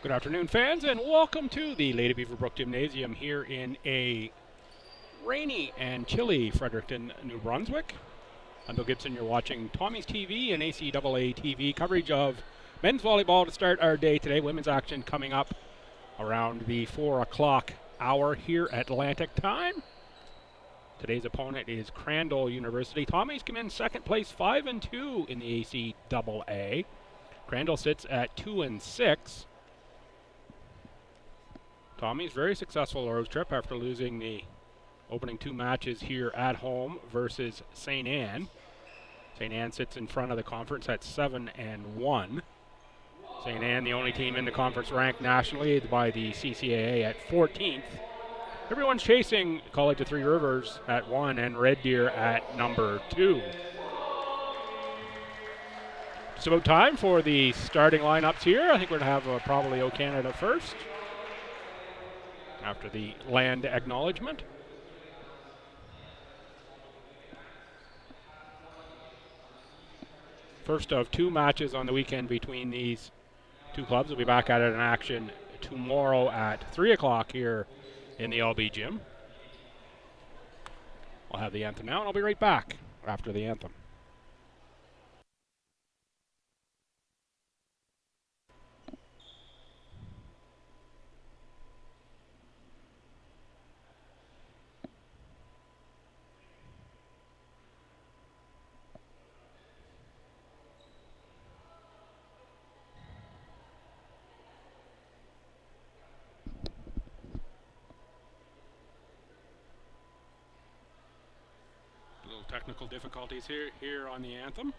Good afternoon, fans, and welcome to the Lady Beaverbrook Gymnasium here in a rainy and chilly Fredericton, New Brunswick. I'm Bill Gibson. You're watching Tommy's TV and ACAA TV coverage of men's volleyball to start our day today. Women's action coming up around the 4 o'clock hour here at Atlantic time. Today's opponent is Crandall University. Tommy's come in second place, 5-2 in the ACAA. Crandall sits at 2-6. Tommy's very successful road trip after losing the opening two matches here at home versus St. Anne. St. Anne sits in front of the conference at 7-1. St. Anne, the only team in the conference ranked nationally by the CCAA at 14th. Everyone's chasing College of Three Rivers at 1 and Red Deer at number 2. It's about time for the starting lineups here. I think we're going to have probably O Canada first after the land acknowledgement. First of two matches on the weekend between these two clubs. We'll be back at it in action tomorrow at 3 o'clock here in the LB gym. I'll have the anthem now, and I'll be right back after the anthem. Technical difficulties here on the anthem.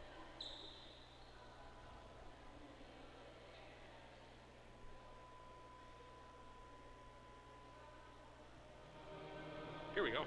Here we go.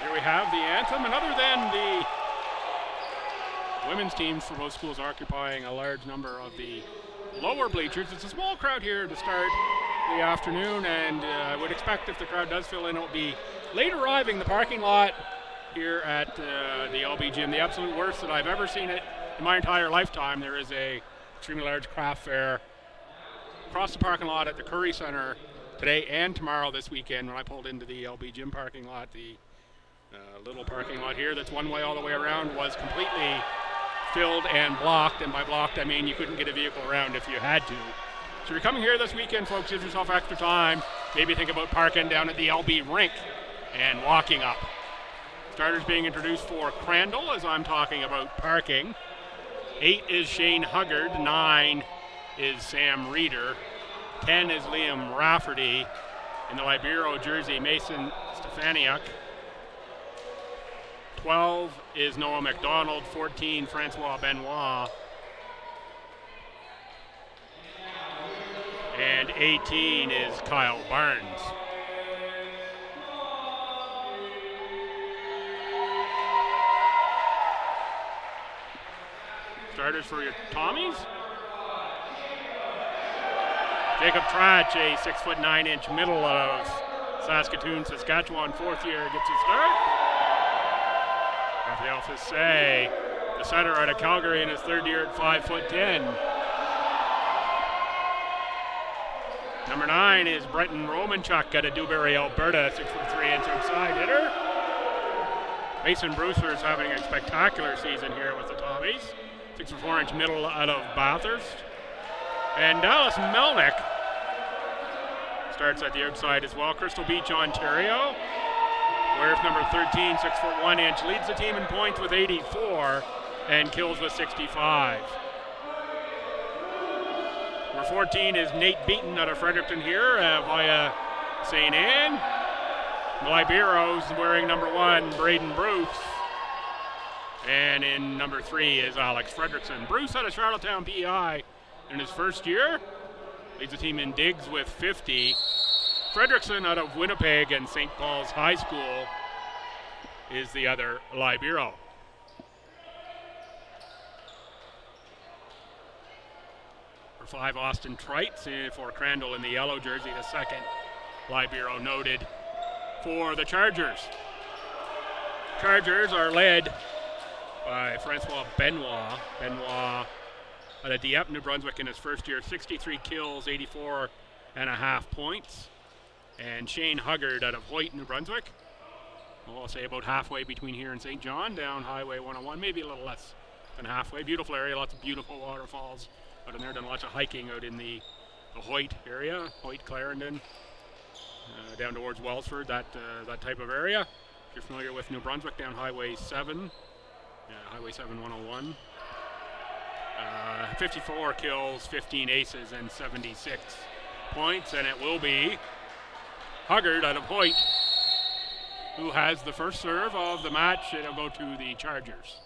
Here we have the anthem, and other than the women's teams for both schools occupying a large number of the lower bleachers, it's a small crowd here to start the afternoon, and I would expect if the crowd does fill in, it'll be late arriving. The parking lot here at the LB gym, the absolute worst that I've ever seen it in my entire lifetime. There is a extremely large craft fair across the parking lot at the Curry Center today and tomorrow this weekend. When I pulled into the LB gym parking lot, the little parking lot here that's one way all the way around was completely filled and blocked, and by blocked I mean you couldn't get a vehicle around if you had to. So if you're coming here this weekend, folks, give yourself extra time. Maybe think about parking down at the LB rink and walking up. Starters being introduced for Crandall as I'm talking about parking. 8 is Shane Huggard, 9 is Sam Reeder, 10 is Liam Rafferty, in the Libero jersey Mason Stefaniak. 12 is Noah McDonald, 14 Francois Benoit, and 18 is Kyle Barnes. Starters for your Tommies. Jacob Trach, a 6'9" middle of Saskatoon, Saskatchewan, fourth year, gets a start. Raphael Fissé, the center out of Calgary in his third year at 5'10". Number 9 is Brenton Romanchuk out of Dewberry, Alberta, 6'3" inside hitter. Mason Brewster is having a spectacular season here with the Tommies. 6 for 4-inch middle out of Bathurst. And Dallas Melnick starts at the outside as well. Crystal Beach, Ontario. Wears number 13, 6 foot 1 inch. Leads the team in points with 84 and kills with 65. Number 14 is Nate Beaton out of Fredericton here via St. Anne. The Liberos wearing number 1, Braden Bruce. And in number 3 is Alex Fredrickson. Bruce out of Charlottetown, PEI in his first year. Leads the team in digs with 50. Fredrickson out of Winnipeg and St. Paul's High School is the other Libero. For 5, Austin Trites for Crandall in the yellow jersey, the second Libero noted for the Chargers. Chargers are led by Francois Benoit. Benoit out of Dieppe, New Brunswick in his first year, 63 kills, 84.5 points. And Shane Huggard out of Hoyt, New Brunswick. Well, I'll say about halfway between here and St. John, down Highway 101, maybe a little less than halfway. Beautiful area, lots of beautiful waterfalls out in there. Done lots of hiking out in the Hoyt area, Hoyt, Clarendon, down towards Wellsford, that type of area. If you're familiar with New Brunswick, down Highway 7, Highway 7 101. 54 kills, 15 aces, and 76 points, and it will be Huggard out of Hoyt who has the first serve of the match. It'll go to the Chargers.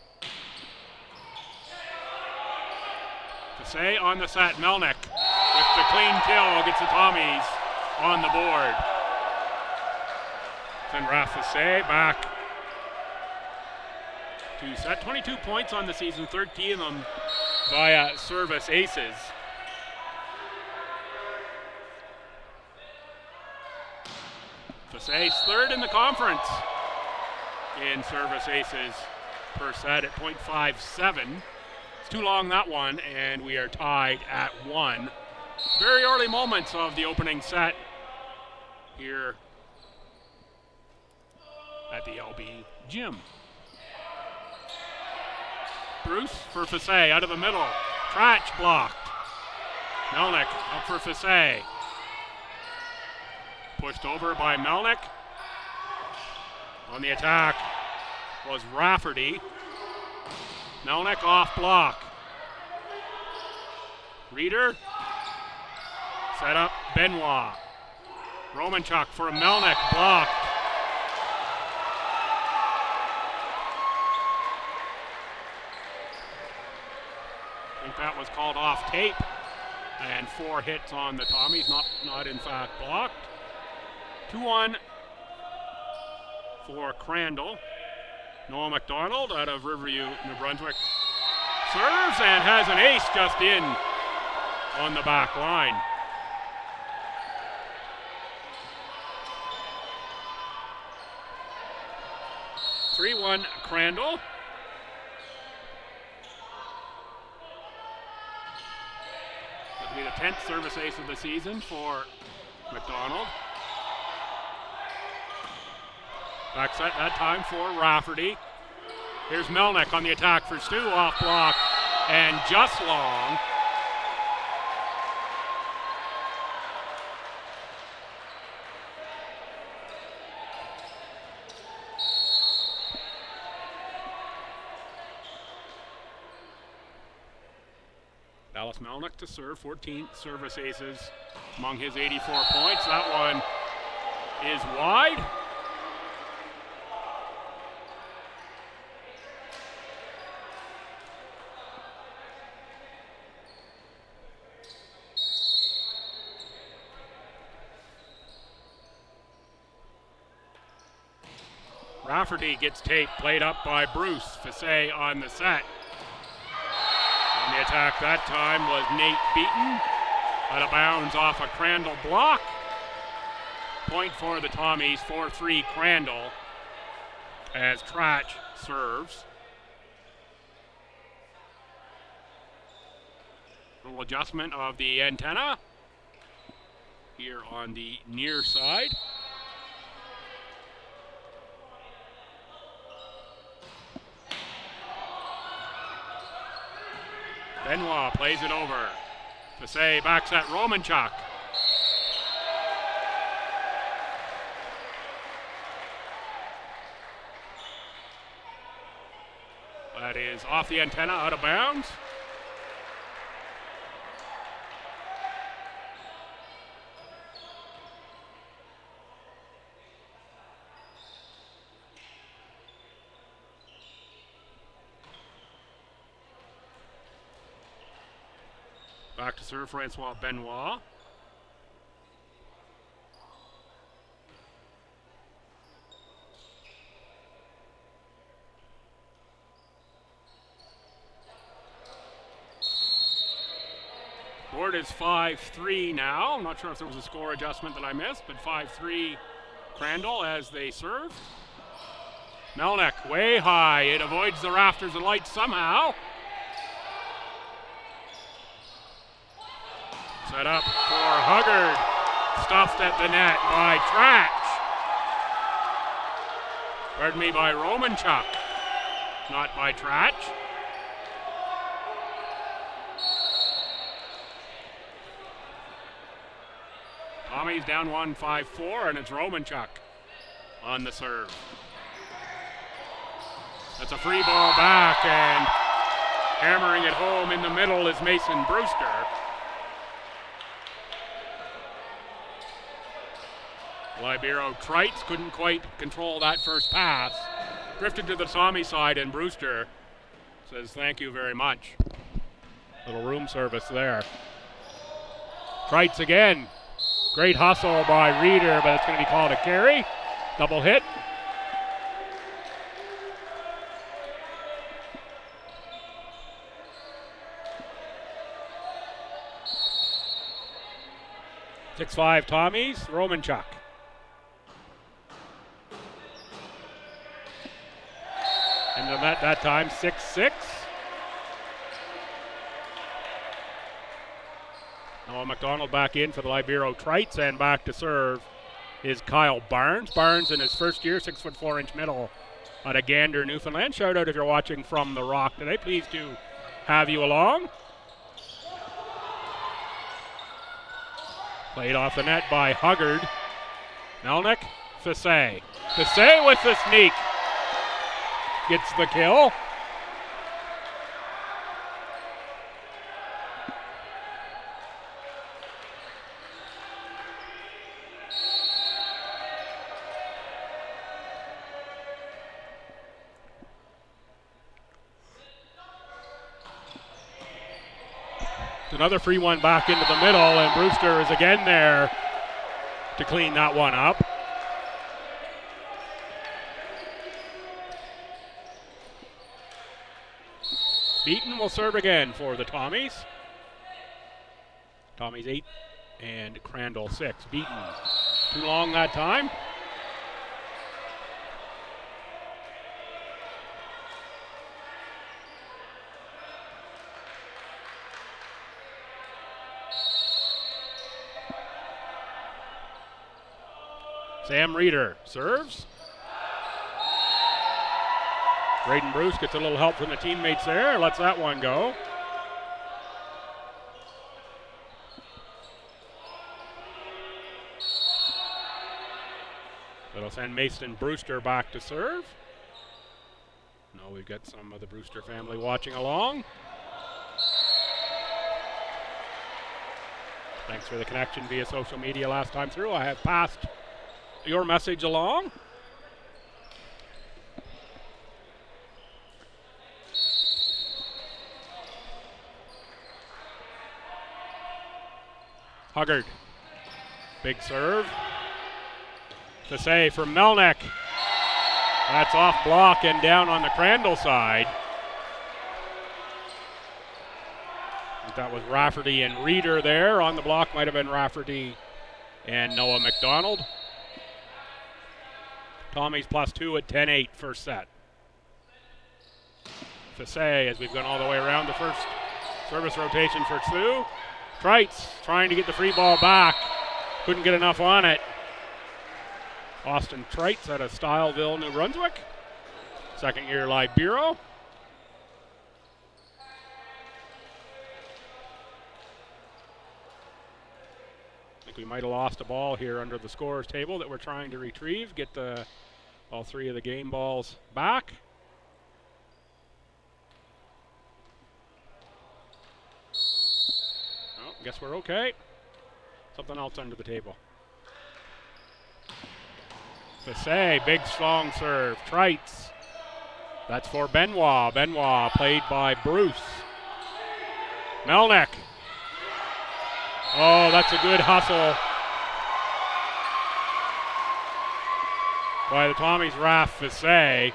Fassé on the set. Melnick with the clean kill gets the Tommies on the board. Send Raph Fassé back to set. 22 points on the season, 13 of them via service aces. Fassé's third in the conference in service aces per set at .57. It's too long, that one, and we are tied at 1. Very early moments of the opening set here at the LB gym. Bruce for Fassé out of the middle. Tratch blocked. Melnick up for Fassé. Pushed over by Melnick. On the attack was Rafferty. Melnick off block. Reeder. Set up Benoit. Romanchuk for Melnick, blocked. I think that was called off tape. And 4 hits on the Tommies, not in fact blocked. 2-1 for Crandall. Noah McDonald out of Riverview, New Brunswick, serves and has an ace just in on the back line. (3-1) Crandall. That'll be the 10th service ace of the season for McDonald. Back set that time for Rafferty. Here's Melnick on the attack for Stu, off block and just long. Dallas Melnick to serve, 14th service aces among his 84 points. That one is wide. Rafferty gets tape, played up by Bruce. Fassé on the set. On the attack that time was Nate Beaton. Out of bounds off a Crandall block. Point for the Tommies, 4-3 Crandall as Tratch serves. A little adjustment of the antenna here on the near side. Benoit plays it over. Fasay backs at Romanchuk. That is off the antenna, out of bounds. Back to serve Francois Benoit. Board is 5-3 now. I'm not sure if there was a score adjustment that I missed, but 5-3 Crandall as they serve. Melnick way high. It avoids the rafters and lights somehow. Set up for Huggard. Stuffed at the net by Tratch. Pardon me, by Romanchuk. Not by Tratch. Tommy's down 1, 5-4, and it's Romanchuk on the serve. That's a free ball back, and hammering it home in the middle is Mason Brewster. Libero Trites couldn't quite control that first pass. Drifted to the Tommy side, and Brewster says thank you very much. Little room service there. Trites again. Great hustle by Reeder, but it's going to be called a carry. Double hit. Six-5 Tommies, Romanchuk. And that time, 6-6. Noah McDonald back in for the Libero Trites, and back to serve is Kyle Barnes. Barnes in his first year, 6'4" middle out of Gander, Newfoundland. Shout out if you're watching from the Rock today. Pleased to have you along. Played off the net by Huggard. Melnick, Fasay. Fasay with the sneak. Gets the kill. Another free one back into the middle, and Brewster is again there to clean that one up. Beaton will serve again for the Tommies. Tommies 8 and Crandall 6. Beaton too long that time. Sam Reeder serves. Braden Bruce gets a little help from the teammates there, lets that one go. That'll send Mason Brewster back to serve. Now we've got some of the Brewster family watching along. Thanks for the connection via social media last time through. I have passed your message along. Huggard, big serve. Fasay from Melnick. That's off block and down on the Crandall side. I think that was Rafferty and Reeder there. On the block might have been Rafferty and Noah McDonald. Tommy's +2 at 10-8 first set. Fasay, as we've gone all the way around the first service rotation for Sioux. Trites trying to get the free ball back. Couldn't get enough on it. Austin Trites out of Styleville, New Brunswick. Second year Libero. think we might have lost a ball here under the scorers table that we're trying to retrieve, get all 3 of the game balls back. Oh, guess we're okay. Something else under the table. Fassé, big strong serve. Trites. That's for Benoit. Benoit played by Bruce. Melnick. Oh, that's a good hustle by the Tommies Raf Fassé.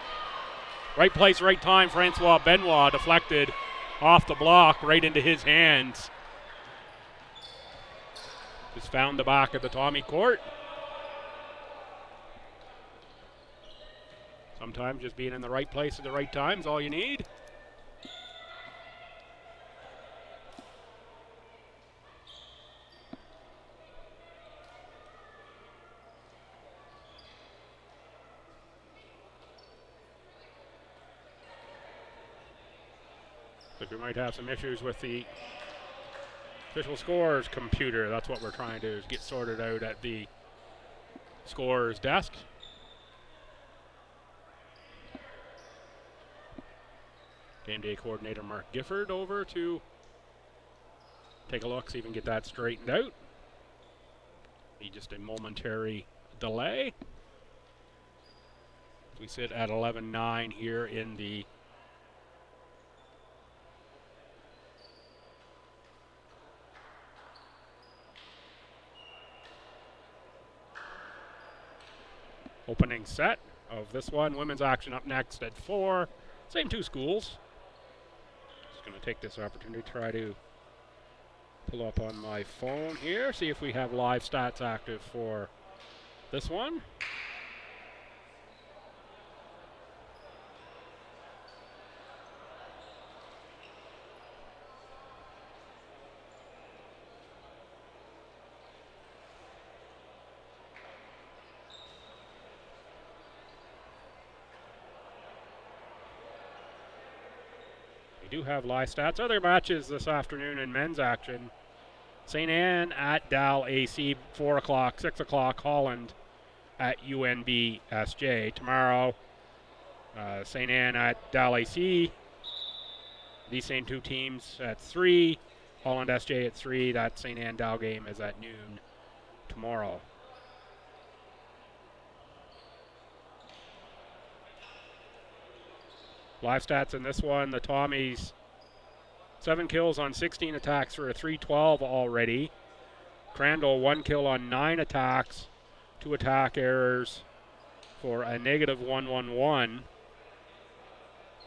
Right place, right time. Francois Benoit deflected off the block right into his hands. Just found the back of the Tommy court. Sometimes just being in the right place at the right time is all you need. I think we might have some issues with the official scores computer. That's what we're trying to get sorted out at the scorer's desk. Game day coordinator Mark Gifford over to take a look, see if we can get that straightened out. Be just a momentary delay. We sit at 11-9 here in the opening set of this one. Women's action up next at 4. Same 2 schools. Just going to take this opportunity to try to pull up on my phone here, see if we have live stats active for this one. Do have live stats. Other matches this afternoon in men's action. St. Anne at Dal AC, 4 o'clock, 6 o'clock, Holland at UNB SJ. Tomorrow, St. Anne at Dal AC. These same 2 teams at 3. Holland SJ at 3. That St. Anne Dal game is at noon tomorrow. Live stats in this one, the Tommies, 7 kills on 16 attacks for a 312 already. Crandall, 1 kill on 9 attacks, 2 attack errors for a negative 111.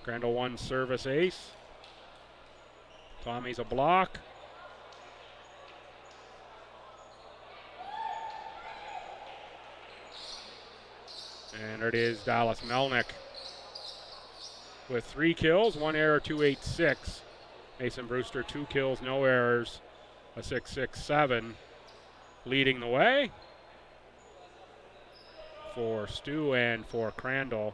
Crandall 1 service ace. Tommies a block. And there it is, Dallas Melnick with 3 kills, 1 error, 286. Mason Brewster, 2 kills, no errors, a 667. Leading the way for STU and for Crandall.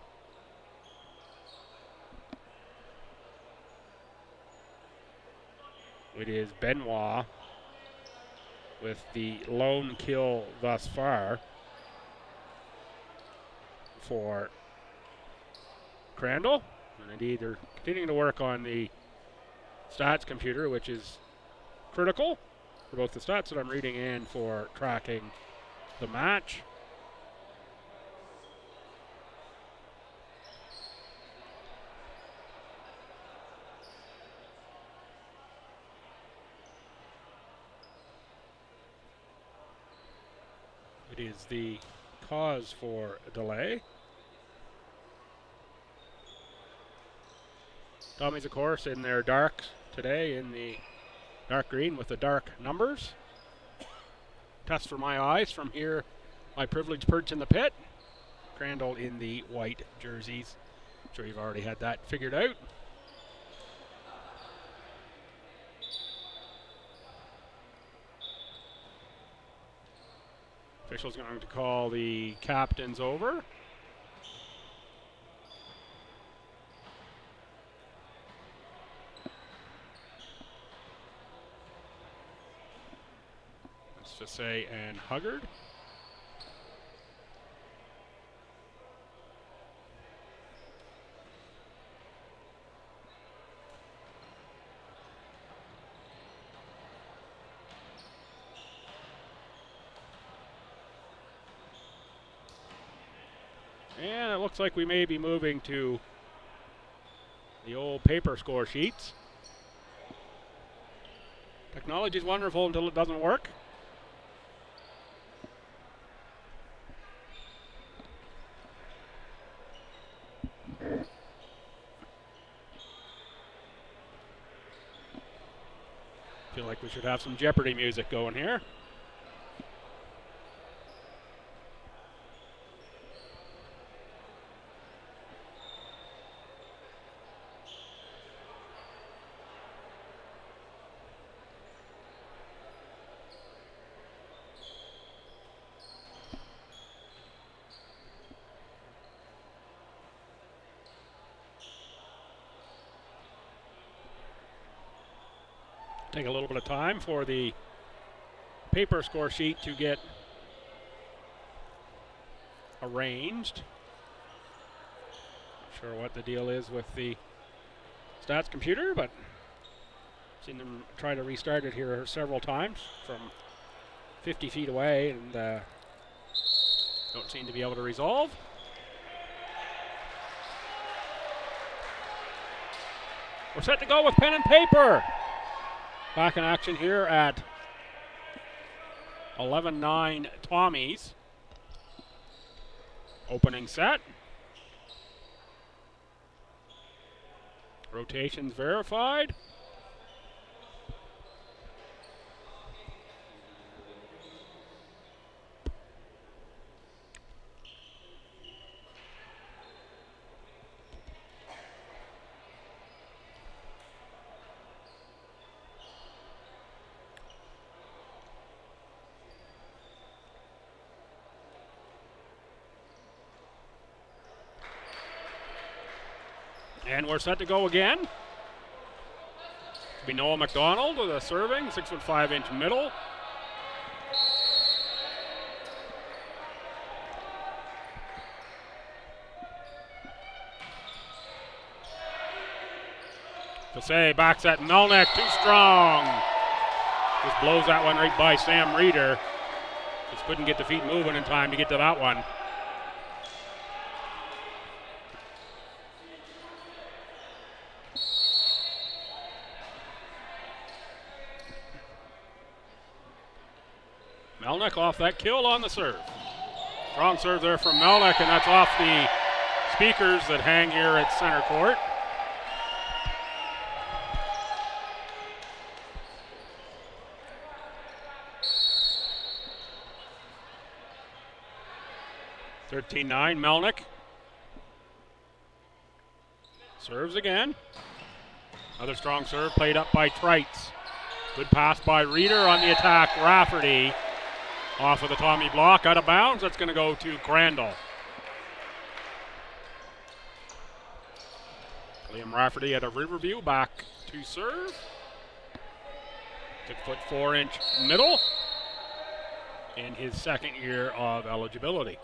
It is Benoit with the lone kill thus far for Crandall. And indeed, they're continuing to work on the stats computer, which is critical for both the stats that I'm reading and for tracking the match. It is the cause for a delay. Tommies, of course, in their darks today, in the dark green with the dark numbers. Test for my eyes from here, my privileged perch in the pit. Crandall in the white jerseys. I'm sure you've already had that figured out. Official's going to call the captains over. Fissé and Huggard. And it looks like we may be moving to the old paper score sheets. Technology's wonderful until it doesn't work. Feel like we should have some Jeopardy music going here. Take a little bit of time for the paper score sheet to get arranged. Not sure what the deal is with the stats computer, but seen them try to restart it here several times from 50 feet away and don't seem to be able to resolve. We're set to go with pen and paper. Back in action here at 11-9 Tommies. Opening set. Rotations verified. And we're set to go again. It'll be Noah McDonald with a serving, 6'5" middle. Fissé backs at Melnick, too strong. Just blows that one right by Sam Reeder. Just couldn't get the feet moving in time to get to that one. Melnick off that kill on the serve. Strong serve there from Melnick, and that's off the speakers that hang here at center court. (13-9) Melnick. Serves again. Another strong serve played up by Trites. Good pass by Reeder on the attack. Rafferty off of the Tommy block, out of bounds. That's going to go to Crandall. Liam Rafferty out of Riverview, back to serve. 6'4" middle in his second year of eligibility.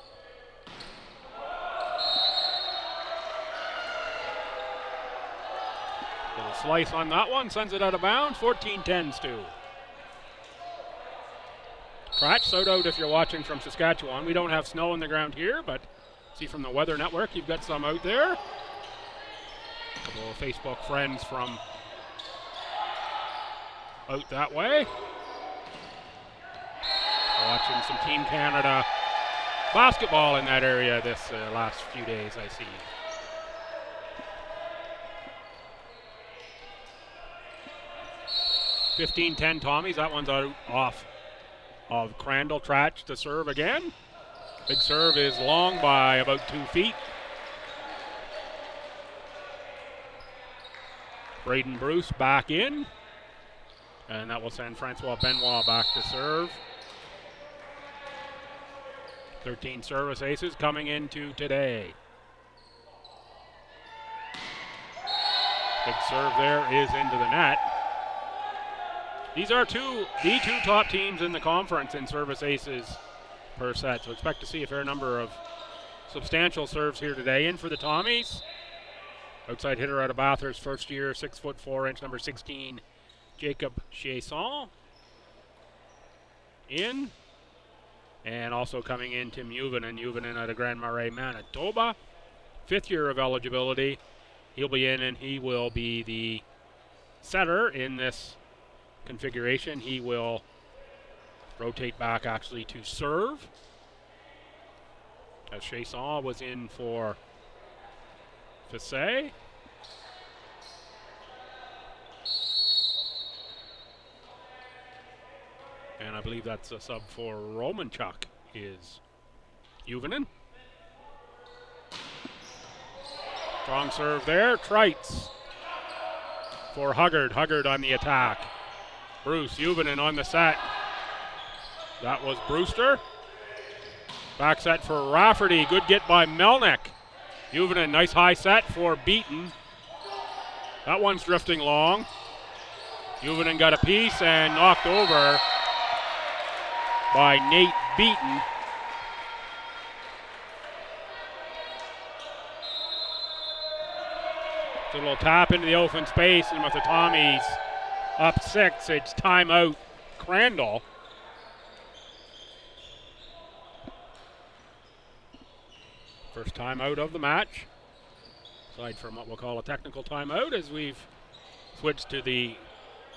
Little slice on that one, sends it out of bounds. 14-10 Stu. Cratch, so out if you're watching from Saskatchewan. We don't have snow on the ground here, but see from the Weather Network, you've got some out there. A couple of Facebook friends from out that way. Watching some Team Canada basketball in that area this last few days, I see. (15-10) Tommies. That one's out off of Crandall. Tratch to serve again. Big serve is long by about 2 feet. Braden Bruce back in. And that will send Francois Benoit back to serve. 13 service aces coming into today. Big serve there is into the net. These are the two top teams in the conference in service aces per set, so expect to see a fair number of substantial serves here today. In for the Tommies, outside hitter out of Bathurst, first year, 6'4", number 16, Jacob Chiasson. In, and also coming in, Tim Juvenen out of Grand Marais, Manitoba, 5th year of eligibility. He'll be in, and he will be the setter in this configuration. He will rotate back actually to serve, as Chiasson was in for Fissé. And I believe that's a sub for Romanchuk is Juvenen. Strong serve there. Trites for Huggard. Huggard on the attack. Bruce Juvenen on the set. That was Brewster. Back set for Rafferty. Good get by Melnick. Juvenen, nice high set for Beaton. That one's drifting long. Juvenen got a piece and knocked over by Nate Beaton. A little tap into the open space, and with the Tommies up 6, it's timeout Crandall. First timeout of the match, aside from what we'll call a technical timeout, as we've switched to the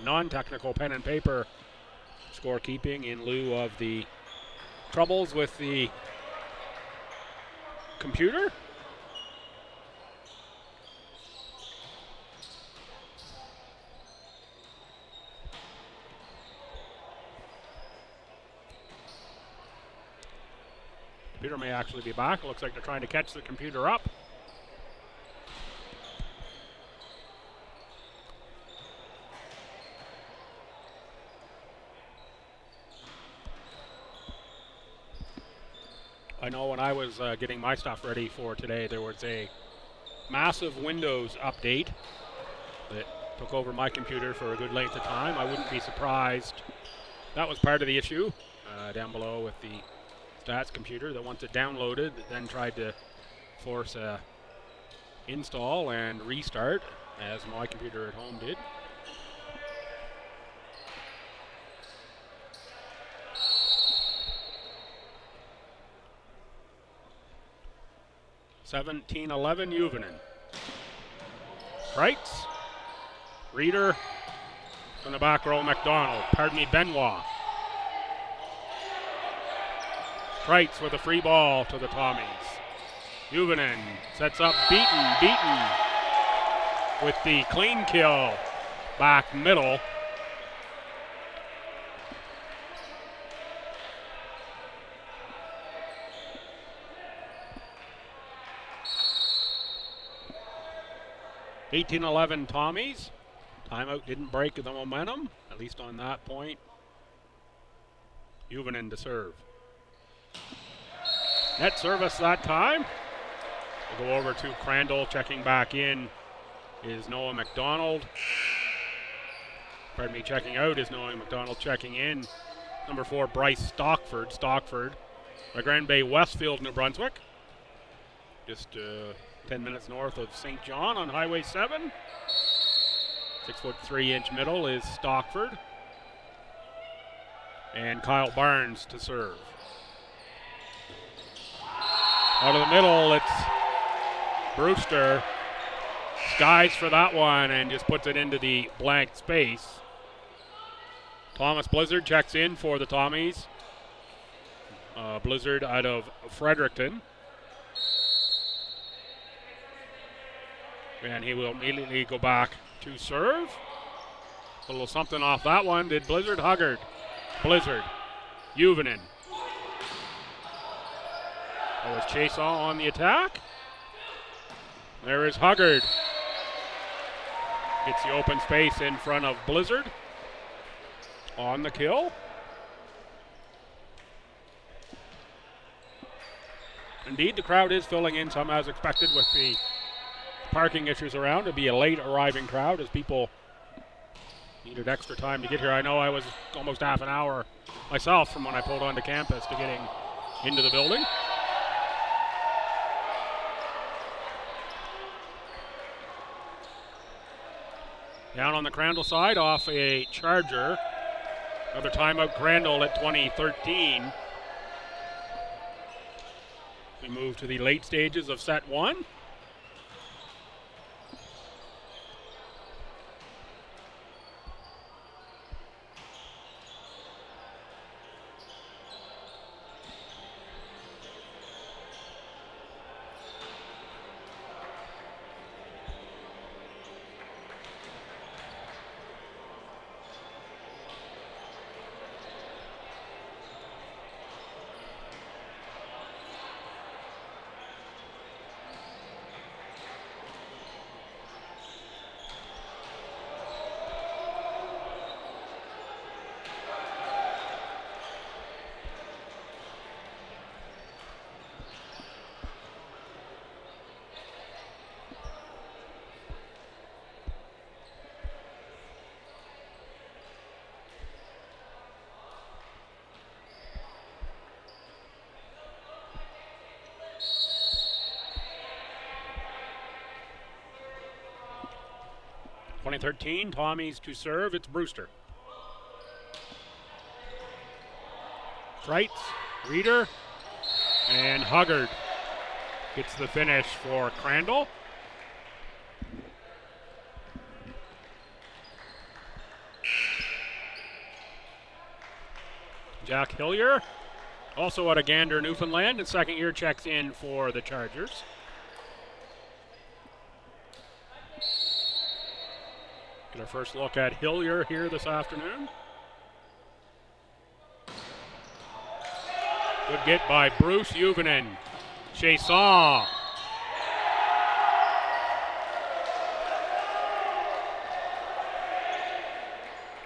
non-technical pen and paper scorekeeping in lieu of the troubles with the computer. Computer may actually be back. It looks like they're trying to catch the computer up. I know when I was getting my stuff ready for today, there was a massive Windows update that took over my computer for a good length of time. I wouldn't be surprised. That was part of the issue down below with the Stats computer, that once it downloaded, then tried to force a install and restart, as my computer at home did. (17-11) Juvenen. Rights. Reader from the back row, Benoit. Trites with a free ball to the Tommies. Juvenen sets up Beaton with the clean kill back middle. (18-11) Tommies. Timeout didn't break the momentum, at least on that point. Juvenen to serve. Net service that time. We'll go over to Crandall. Checking back in is Noah McDonald. Pardon me, checking out is Noah McDonald. Checking in, number 4, Bryce Stockford. Grand Bay, Westfield, New Brunswick. Just 10 minutes north of St. John on Highway 7. 6'3" middle is Stockford. And Kyle Barnes to serve. Out of the middle, it's Brewster. Skies for that one and just puts it into the blank space. Thomas Blizzard checks in for the Tommies. Blizzard out of Fredericton. And he will immediately go back to serve. A little something off that one. Did Blizzard? Huggard. Blizzard. Juvenen. That was Chiasson on the attack. There is Huggard. Gets the open space in front of Blizzard on the kill. Indeed, the crowd is filling in some as expected with the parking issues around. It'll be a late arriving crowd as people Needed extra time to get here. I know I was almost half an hour myself from when I pulled onto campus to getting into the building. Down on the Crandall side off a charger. Another timeout, Crandall at 2013. We move to the late stages of set one. .2013, Tommies to serve, it's Brewster. Streitz, Reeder, and Huggard gets the finish for Crandall. Jack Hillier, also out of Gander, Newfoundland, and second year checks in for the Chargers. Get our first look at Hillier here this afternoon. Good get by Bruce Juvonen. Chasson. I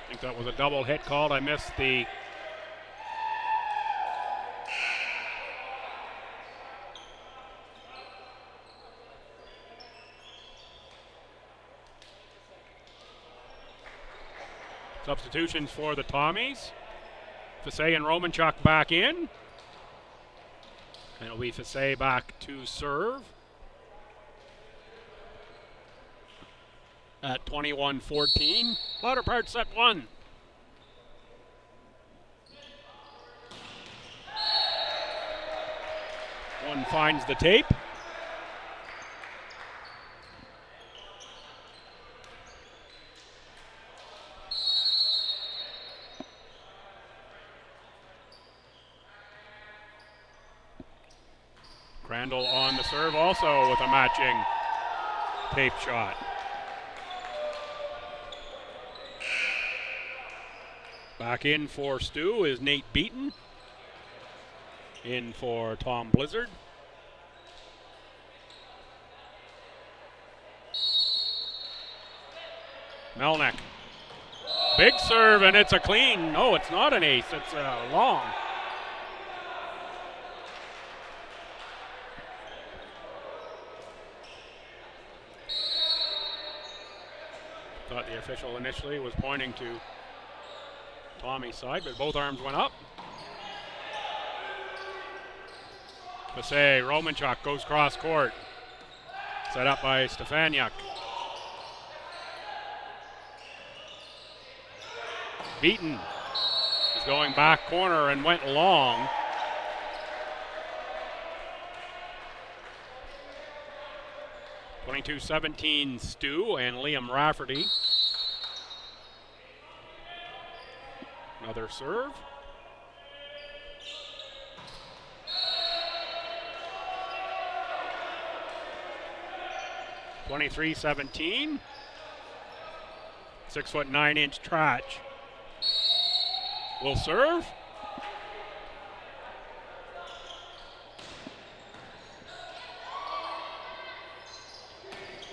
think that was a double hit called. I missed the substitutions for the Tommies. Fassé and Romanchuk back in. And it'll be Fassé back to serve at 21-14. Latter part set one. One finds the tape. Crandall on the serve also with a matching tape shot. Back in for STU is Nate Beaton. In for Tom Blizzard. Melnick. Big serve and it's a clean. No, it's not an ace, it's a long. Thought the official initially was pointing to Tommy's side, but both arms went up. Fassé, Romanchuk goes cross court. Set up by Stefaniuk. Beaton is going back corner and went long. .22-17 STU and Liam Rafferty. Another serve. .23-17. 6'9" Trach will serve.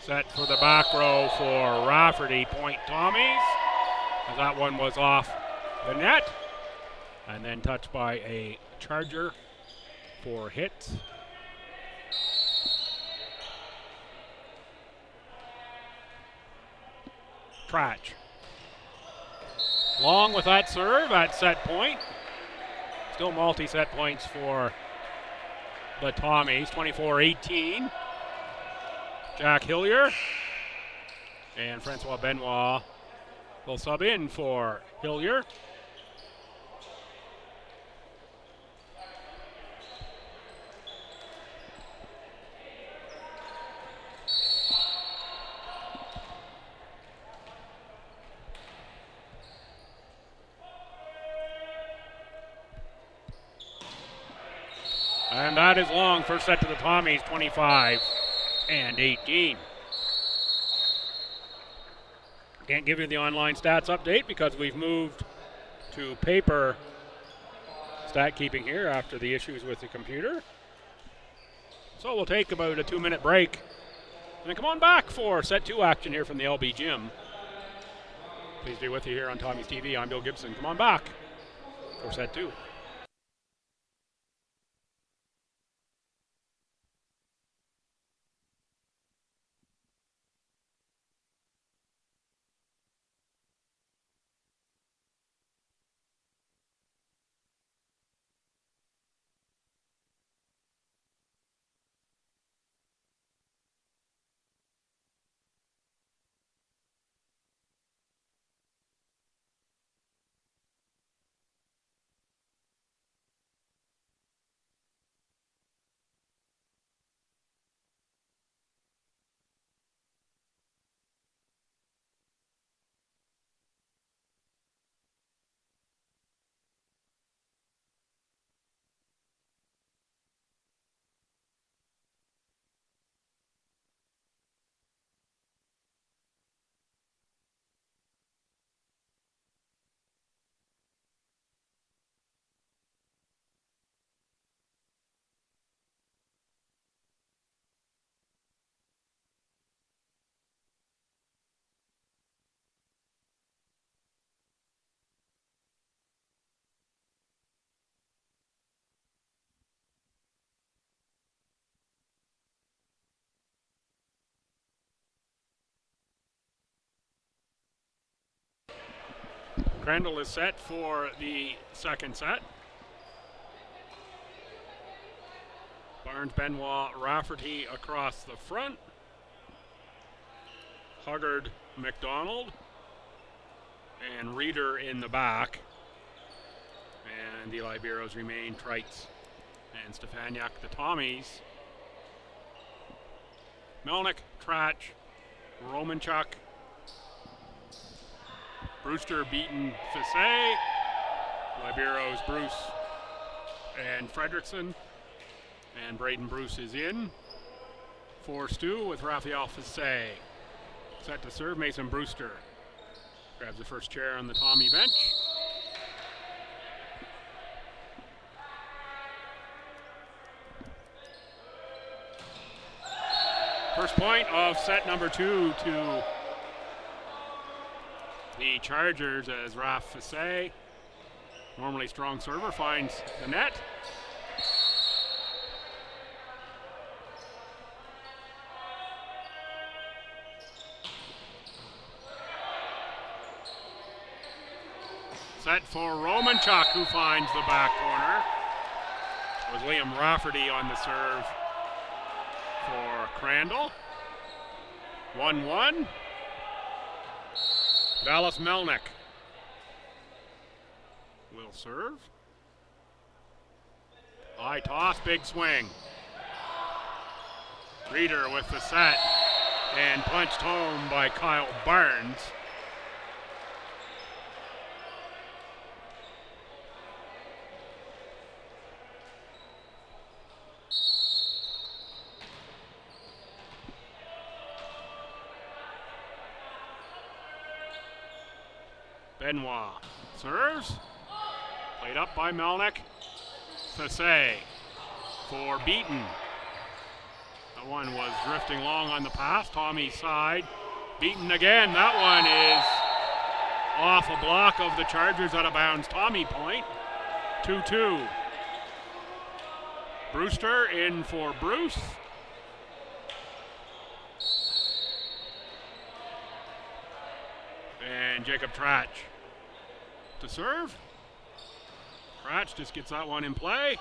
Set for the back row for Rafferty, point Tommies, as that one was off the net. And then touched by a Charger for hits. Trach. Long with that serve at set point. Still multi-set points for the Tommies, 24-18. Jack Hillier and Francois Benoit will sub in for Hillier. And that is long. First set to the Tommies, 25-18. Can't give you the online stats update because we've moved to paper stat keeping here after the issues with the computer. So we'll take about a 2-minute break. And then come on back for set 2 action here from the LB Gym. Please be with you here on Tommy's TV. I'm Bill Gibson. Come on back for set 2. Crandall is set for the second set. Barnes, Benoit, Rafferty across the front. Huggard, McDonald, and Reeder in the back. And the Liberos remain Trites and Stefaniak. The Tommies, Melnick, Trach, Romanchuk, Brewster, Beaton, Fissé, Liberos, Bruce, and Fredrickson. And Braden Bruce is in for STU with Raphael Fissé. Set to serve, Mason Brewster grabs the first chair on the Tommy bench. First point of set number 2 to the Chargers as Raph Fissé, normally strong server, finds the net. Set for Romanchuk, who finds the back corner. It was Liam Rafferty on the serve for Crandall. 1-1. Dallas Melnick will serve. High toss, big swing. Reeder with the set and punched home by Kyle Barnes. Benoit serves, played up by Melnick. Fissé for Beaton. That one was drifting long on the pass, Tommy's side. Beaton again, that one is off a block of the Chargers out of bounds. Tommy point, 2-2. Brewster in for Bruce. And Jacob Trach to serve. Cratch just gets that one in play.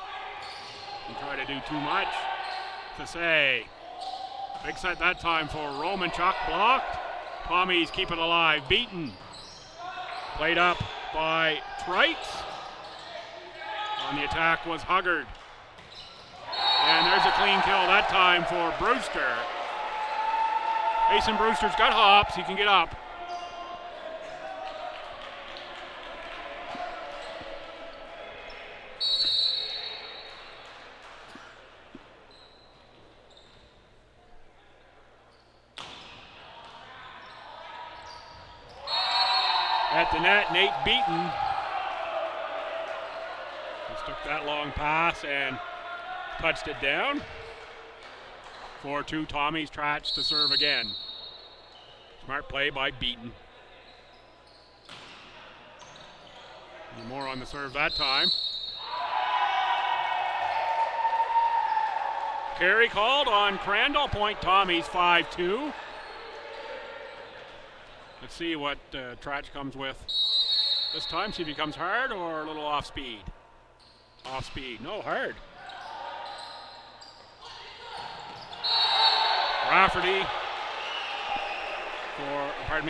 Didn't try to do too much. Fasay. Big set that time for Romanchuk, blocked. Tommy's keep it alive, beaten. Played up by Trites. On the attack was Huggard. And there's a clean kill that time for Brewster. Mason Brewster's got hops, he can get up. At the net, Nate Beaton. Just took that long pass and touched it down. 4-2 Tommy's Trats to serve again. Smart play by Beaton. More on the serve that time. Carry called on Crandall, point Tommy's 5-2. Let's see what Trach comes with this time. See if he comes hard or a little off speed. Off speed, no, hard. Rafferty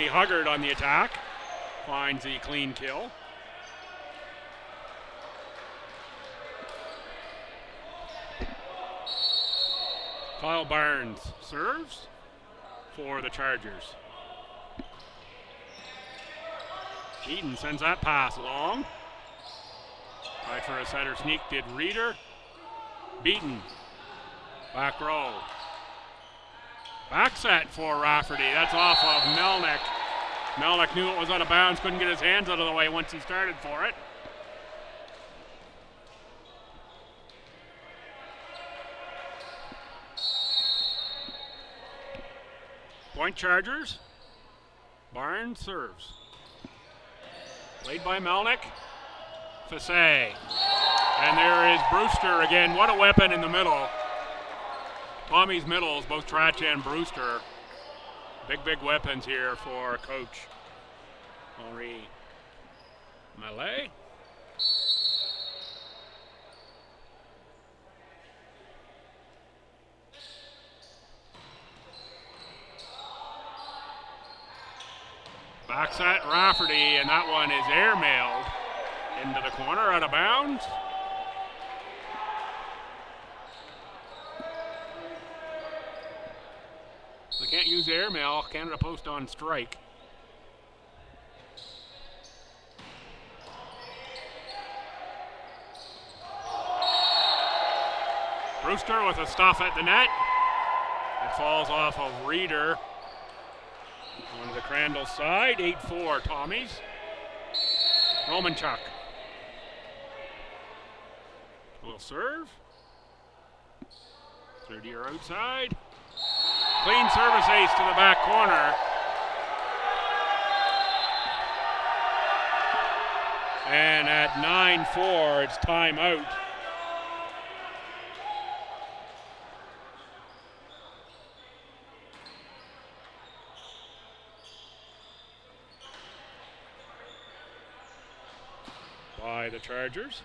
Huggard on the attack. Finds the clean kill. Kyle Barnes serves for the Chargers. Eaton sends that pass long. Tried for a setter sneak, did Reeder. Beaton, back row. Back set for Rafferty, that's off of Melnick. Melnick knew it was out of bounds, couldn't get his hands out of the way once he started for it. Point Chargers. Barnes serves. Played by Melnick. Fasay. And there is Brewster again. What a weapon in the middle. Tommy's middles, both Trach and Brewster. Big weapons here for Coach Henri Mallet. Back set Rafferty, and that one is airmailed into the corner, out of bounds. They can't use airmail. Canada Post on strike. Brewster with a stuff at the net. It falls off of Reeder. On the Crandall side, 8-4 Tommy's. Romanchuk will serve. 30-year outside. Clean service ace to the back corner. And at 9-4, it's timeout. By the Chargers.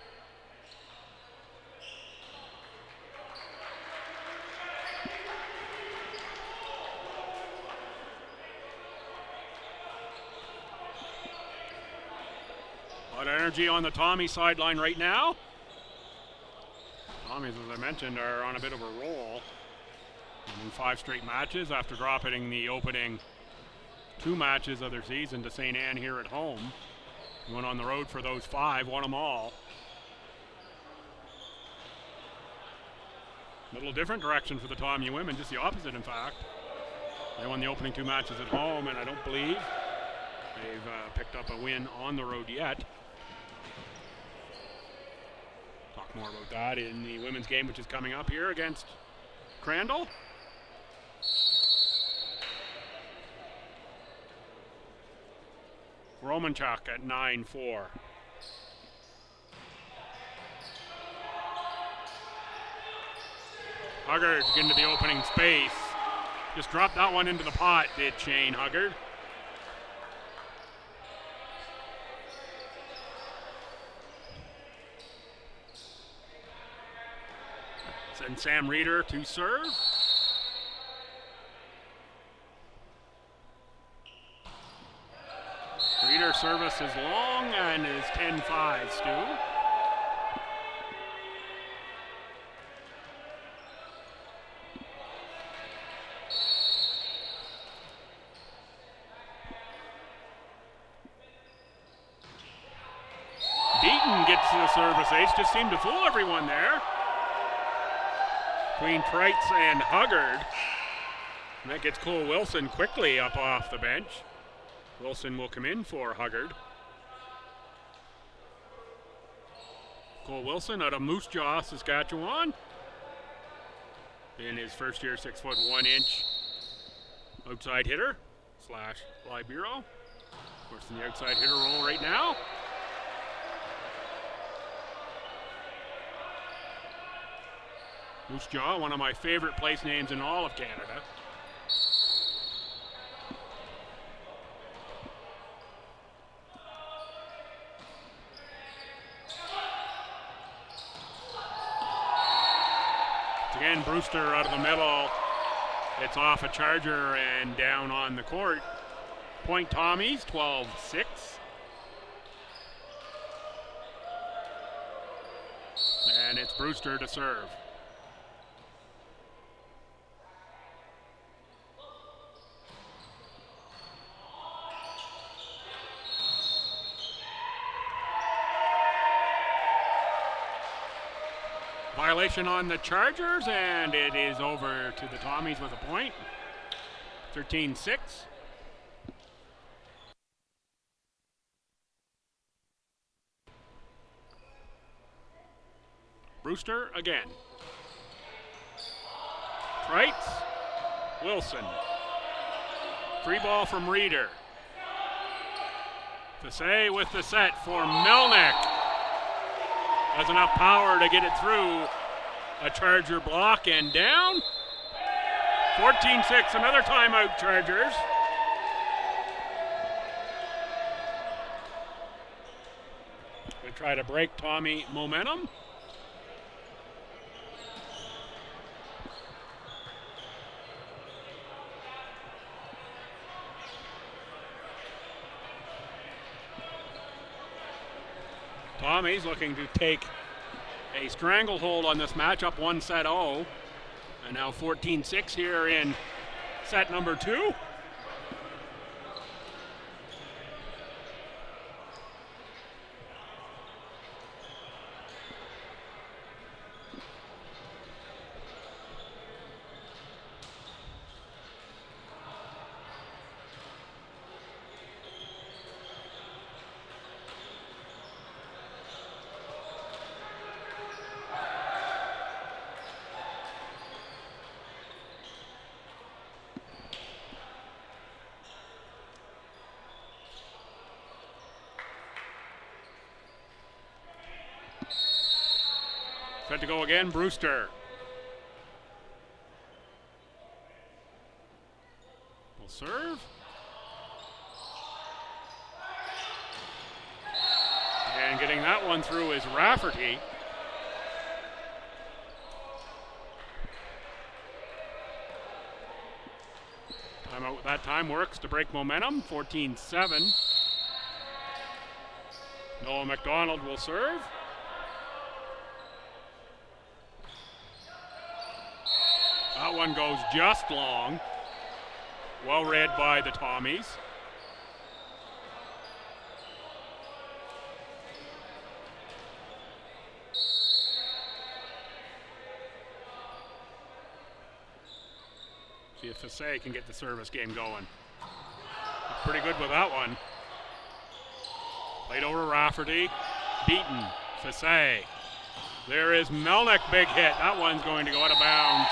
A lot of energy on the Tommy sideline right now. Tommies, as I mentioned, are on a bit of a roll. In 5 straight matches after dropping the opening 2 matches of their season to St. Anne here at home. Went on the road for those 5, won them all. A little different direction for the Tommy women, just the opposite in fact. They won the opening 2 matches at home, and I don't believe they've picked up a win on the road yet. Talk more about that in the women's game, which is coming up here against Crandall. Romanchuk at 9-4. Huggard into the opening space. Just dropped that one into the pot, did Shane Huggard. And Sam Reeder to serve. Reeder service is long and is 10-5, Stu. Beaton gets the service ace, just seemed to fool everyone there. Between Trites and Huggard. And that gets Cole Wilson quickly up off the bench. Wilson will come in for Huggard. Cole Wilson out of Moose Jaw, Saskatchewan. In his first year, 6'1" outside hitter / libero. Of course, in the outside hitter role right now. Moose Jaw, one of my favorite place names in all of Canada. Again, Brewster out of the middle. It's off a charger and down on the court. Point Tommies, 12-6. And it's Brewster to serve. Violation on the Chargers, and it is over to the Tommies with a point. 13-6. Brewster again. Trites, Wilson. Free ball from Reeder. Fassé with the set for Melnick. Has enough power to get it through a Charger block and down. 14-6, another timeout, Chargers. We try to break Tommy momentum. Tommy's looking to take a stranglehold on this matchup, 1-0. And now 14-6 here in set number 2. Set to go again, Brewster. Will serve. And getting that one through is Rafferty. Timeout that time works to break momentum, 14-7. Noah McDonald will serve. That one goes just long. Well read by the Tommies. See if Fassé can get the service game going. He's pretty good with that one. Played over Rafferty. Beaton. Fassé. There is Melnick, big hit. That one's going to go out of bounds.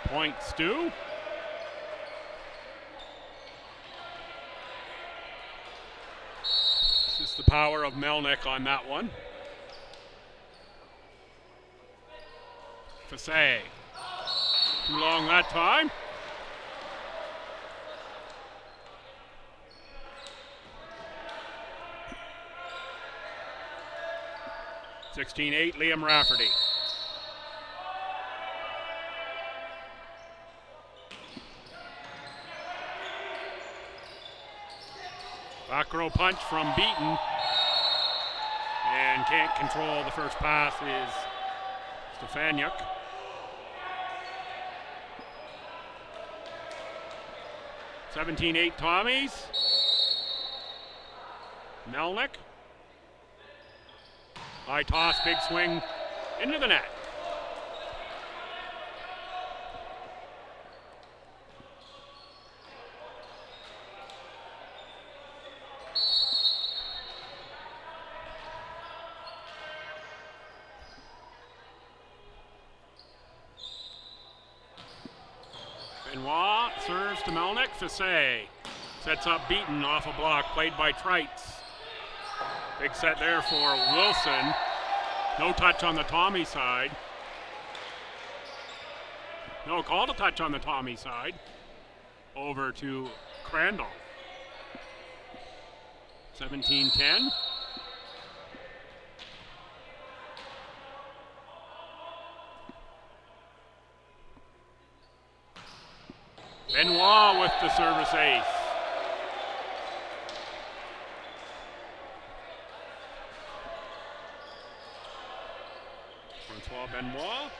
Point Stu. This is the power of Melnick on that one. Fassé. Too long that time. 16-8, Liam Rafferty. Back row punch from Beaton. And can't control the first pass is Stefaniuk. (17-8) Tommies. Melnick. High toss, big swing into the net. Benoit serves to Melnick. Fisset sets up Beaton off a block played by Trites. Big set there for Wilson. No touch on the Tommy side. No, called a touch on the Tommy side. Over to Crandall. 17-10. Benoit with the service ace. Francois Benoit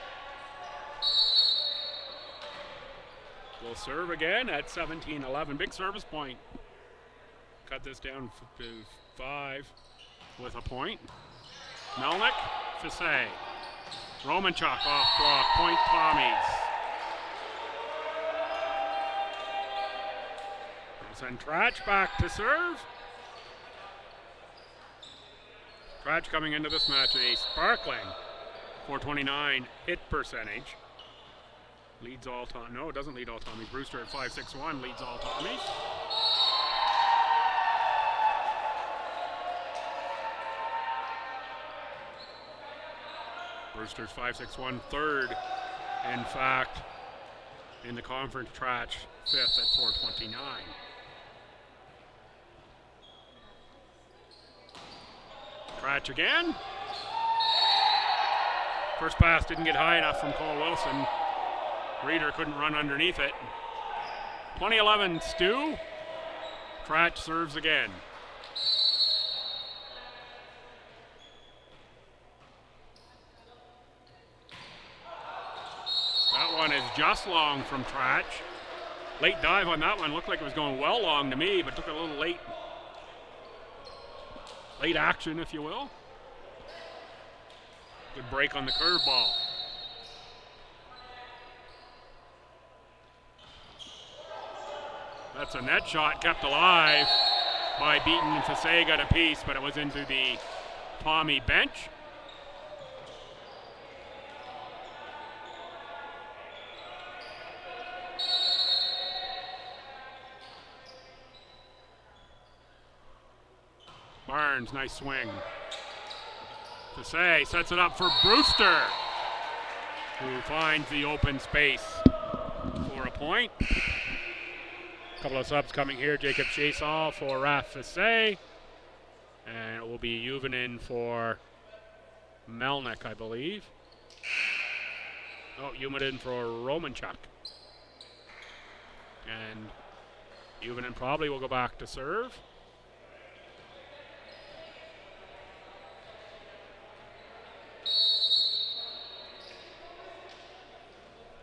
will serve again at 17-11. Big service point. Cut this down to 5 with a point. Melnick, Fisset. Romanchuk off block, point Tommies. Send Trach back to serve. Trach coming into this match a sparkling 429 hit percentage. Leads all Tommies. No, it doesn't lead all Tommies. Brewster at 5.61 leads all Tommies. Brewster's 5.61 third, in fact, in the conference. Trach fifth at 4.29. Trach again. First pass didn't get high enough from Cole Wilson. Reeder couldn't run underneath it. 2011 STU. Trach serves again. That one is just long from Trach. Late dive on that one. Looked like it was going well long to me, but took a little late action, if you will. Good break on the curveball. That's a net shot kept alive by Beaton, and Fisset got a piece, but it was into the Tommy bench. Barnes, nice swing. Fisset sets it up for Brewster, who finds the open space for a point. A couple of subs coming here. Jacob Chasson for Raph Fisset. And it will be Juvonen for Melnick, I believe. Oh, Juvonen for Romanchuk. And Juvonen probably will go back to serve.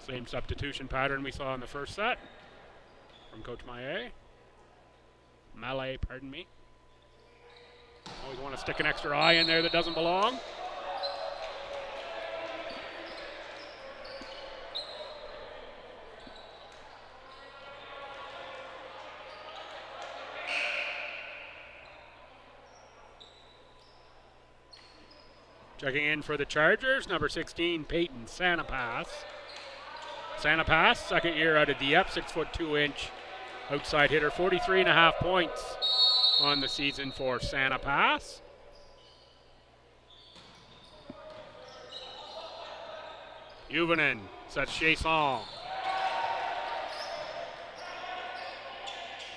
Same substitution pattern we saw in the first set from Coach Mallet, pardon me. Always want to stick an extra eye in there that doesn't belong. Checking in for the Chargers, number 16, Peyton Sanapass. Sanapass, second year out of Dieppe, 6'2" outside hitter, 43.5 points on the season for Sanapass. Juvonen sets Chasson.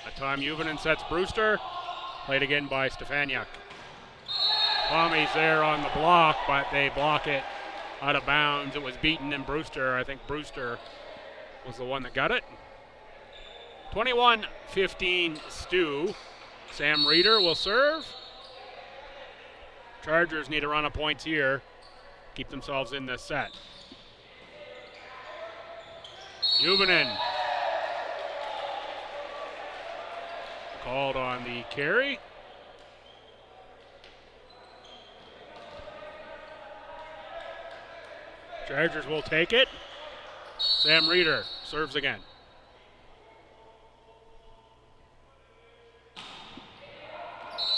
That time Juvonen sets Brewster, played again by Stefaniuk. Tommy's there on the block, but they block it out of bounds. It was Beaton and Brewster. I think Brewster was the one that got it. 21-15 STU. Sam Reeder will serve. Chargers need a run of points here. Keep themselves in this set. Juvonen called on the carry. Chargers will take it. Sam Reeder serves again.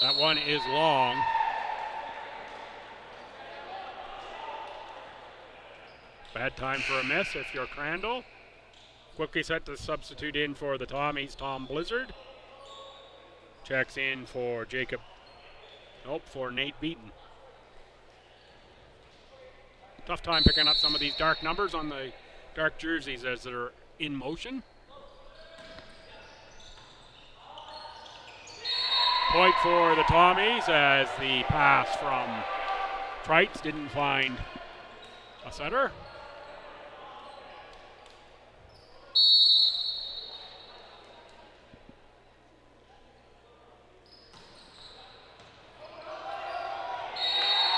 That one is long. Bad time for a miss if you're Crandall. Quickly set to substitute in for the Tommies, Tom Blizzard. Checks in for for Nate Beaton. Tough time picking up some of these dark numbers on the dark jerseys as they're in motion. Point for the Tommies as the pass from Trites didn't find a setter.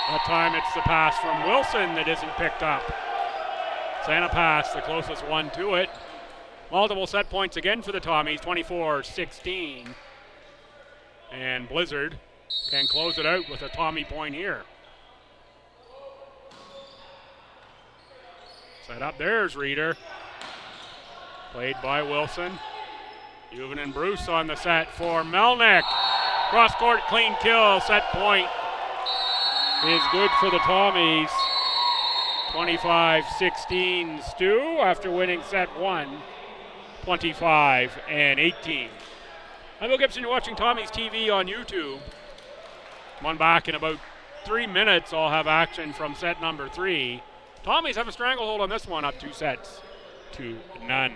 That time it's the pass from Wilson that isn't picked up. Santa pass, the closest one to it. Multiple set points again for the Tommies, 24-16. And Blizzard can close it out with a Tommy point here. Set up, there's Reeder. Played by Wilson. Juven and Bruce on the set for Melnick. Cross court, clean kill, set point is good for the Tommies. 25-16 STU after winning set 1, 25-18. I'm Bill Gibson, you're watching Tommies TV on YouTube. Come on back in about 3 minutes, I'll have action from set number 3. Tommies have a stranglehold on this one, up 2 sets to none.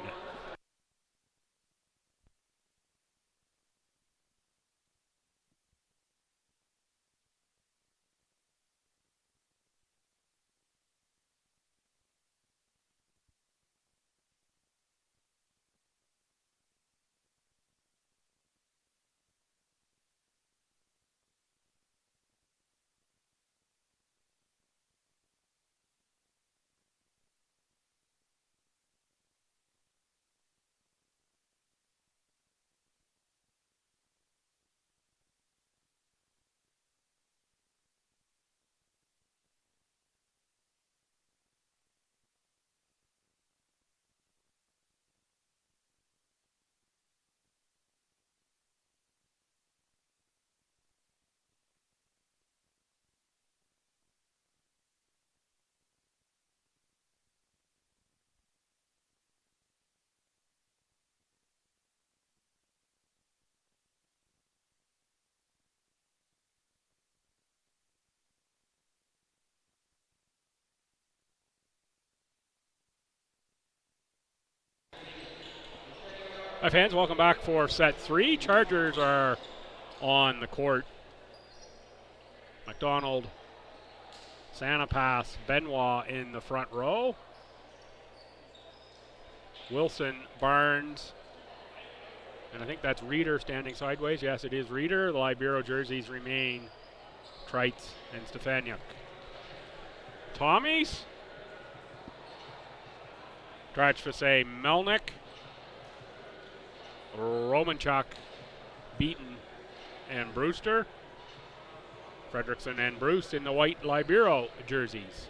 Hi fans, welcome back for set 3. Chargers are on the court. McDonald, Santa pass, Benoit in the front row. Wilson, Barnes, and I think that's Reeder standing sideways. Yes, it is Reeder. The Libero jerseys remain Trites and Stefaniuk. Tommies, Trachfasay, Melnick, Romanchuk, Beaton, and Brewster. Fredrickson and Bruce in the white Libero jerseys.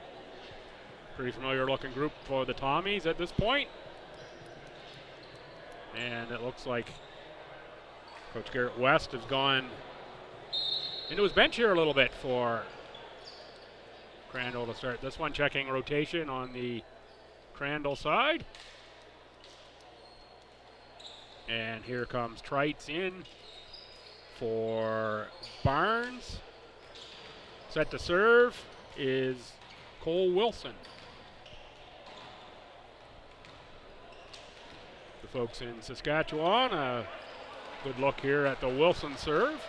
Pretty familiar looking group for the Tommies at this point. And it looks like Coach Garrett West has gone into his bench here a little bit for Crandall to start this one, checking rotation on the Crandall side. And here comes Trites in for Barnes. Set to serve is Cole Wilson. The folks in Saskatchewan, a good look here at the Wilson serve.